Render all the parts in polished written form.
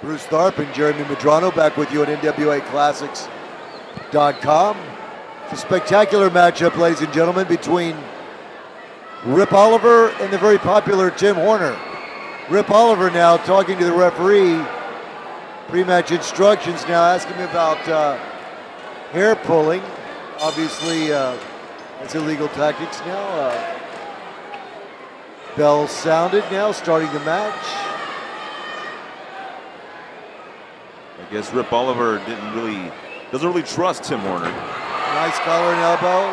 Bruce Tharp and Jeremy Medrano back with you at NWAClassics.com. It's a spectacular matchup, ladies and gentlemen, between Rip Oliver and the very popular Tim Horner. Rip Oliver now talking to the referee, pre-match instructions now, asking him about hair pulling. Obviously, that's illegal tactics now. Bell sounded now, starting the match. I guess Rip Oliver doesn't really trust Tim Horner. Nice collar and elbow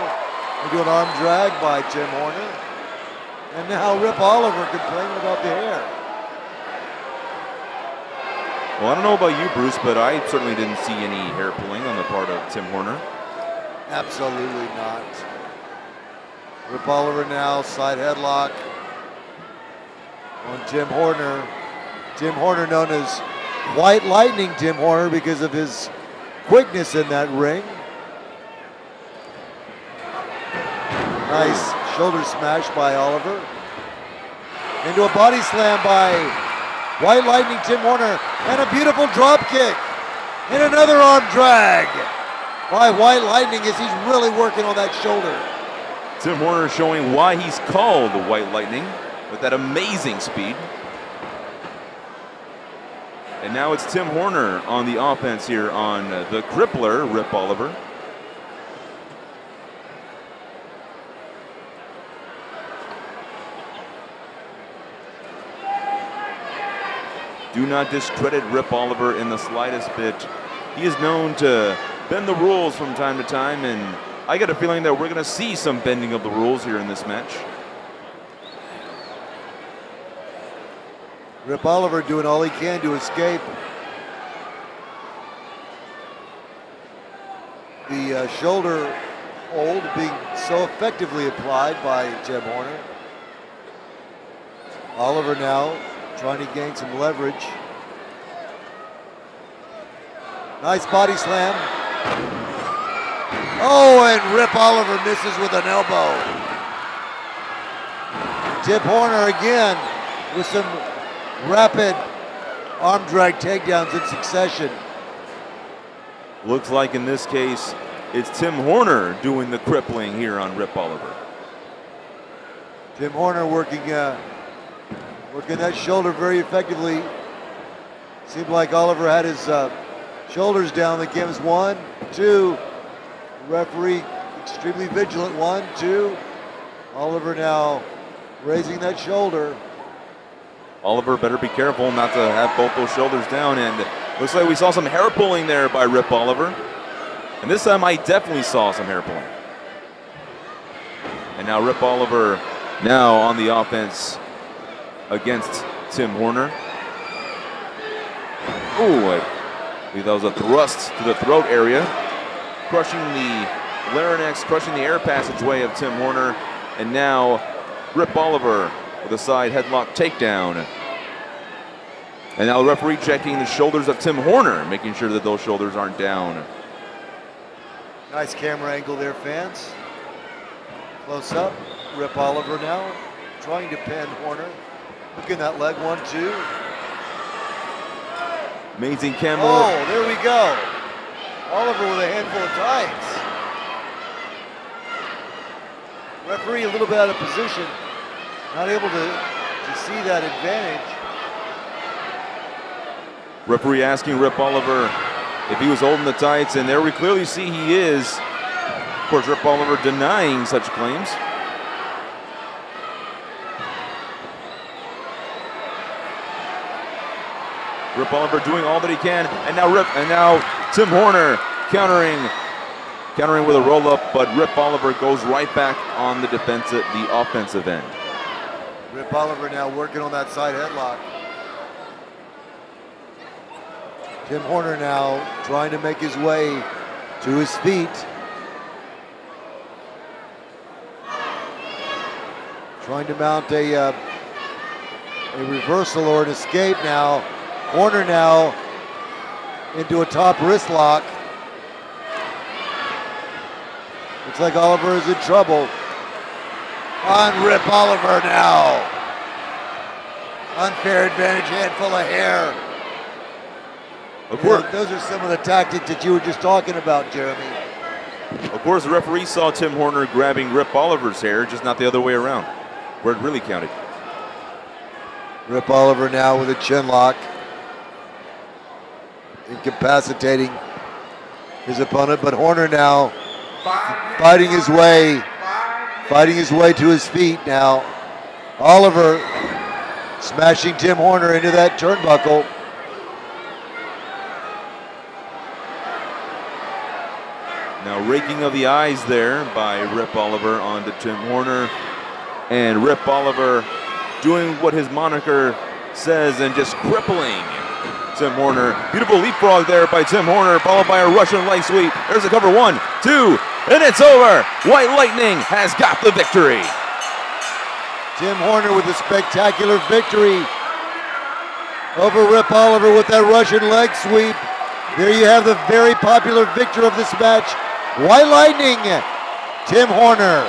into an arm drag by Tim Horner. And now Rip Oliver complaining about the hair. Well, I don't know about you, Bruce, but I certainly didn't see any hair pulling on the part of Tim Horner. Absolutely not. Rip Oliver now, side headlock on Tim Horner. Tim Horner known as White Lightning Tim Horner because of his quickness in that ring. Nice shoulder smash by Oliver. Into a body slam by White Lightning Tim Horner, and a beautiful drop kick. And another arm drag by White Lightning as he's really working on that shoulder. Tim Horner showing why he's called the White Lightning with that amazing speed. And now it's Tim Horner on the offense here on the crippler, Rip Oliver. Do not discredit Rip Oliver in the slightest bit. He is known to bend the rules from time to time, and I get a feeling that we're going to see some bending of the rules here in this match. Rip Oliver doing all he can to escape. The shoulder hold being so effectively applied by Tim Horner. Oliver now trying to gain some leverage. Nice body slam. Oh, and Rip Oliver misses with an elbow. Tim Horner again with some rapid arm drag takedowns in succession. Looks like in this case, it's Tim Horner doing the crippling here on Rip Oliver. Tim Horner working that shoulder very effectively. Seemed like Oliver had his shoulders down. The game's 1, 2. Referee extremely vigilant. 1, 2. Oliver now raising that shoulder. Oliver better be careful not to have both those shoulders down, and looks like we saw some hair pulling there by Rip Oliver. And this time I definitely saw some hair pulling. And now Rip Oliver now on the offense against Tim Horner. Ooh, I believe that was a thrust to the throat area. Crushing the larynx, crushing the air passageway of Tim Horner. And now Rip Oliver with a side headlock takedown. And now the referee checking the shoulders of Tim Horner, making sure that those shoulders aren't down. Nice camera angle there, fans. Close up. Rip Oliver now trying to pin Horner. Look at that leg, 1, 2. Amazing camera. Oh, there we go. Oliver with a handful of tights. Referee a little bit out of position. Not able to see that advantage. Referee asking Rip Oliver if he was holding the tights, and there we clearly see he is. Of course, Rip Oliver denying such claims. Rip Oliver doing all that he can, and now Tim Horner countering with a roll-up, but Rip Oliver goes right back on the offensive end. Rip Oliver now working on that side headlock. Tim Horner now trying to make his way to his feet. Trying to mount a reversal or an escape now. Horner now into a top wrist lock. Looks like Oliver is in trouble. On Rip Oliver now. Unfair advantage, handful of hair. Of course, those are some of the tactics that you were just talking about, Jeremy. of course, the referee saw Tim Horner grabbing Rip Oliver's hair, just not the other way around, where it really counted. Rip Oliver now with a chin lock, incapacitating his opponent, but Horner now fighting his way to his feet now. Oliver smashing Tim Horner into that turnbuckle. Now raking of the eyes there by Rip Oliver onto Tim Horner. And Rip Oliver doing what his moniker says and just crippling Tim Horner. Beautiful leapfrog there by Tim Horner, followed by a Russian leg sweep. There's a cover, 1, 2, and it's over. White Lightning has got the victory. Tim Horner with a spectacular victory over Rip Oliver with that Russian leg sweep. There you have the very popular victor of this match, White Lightning, Tim Horner.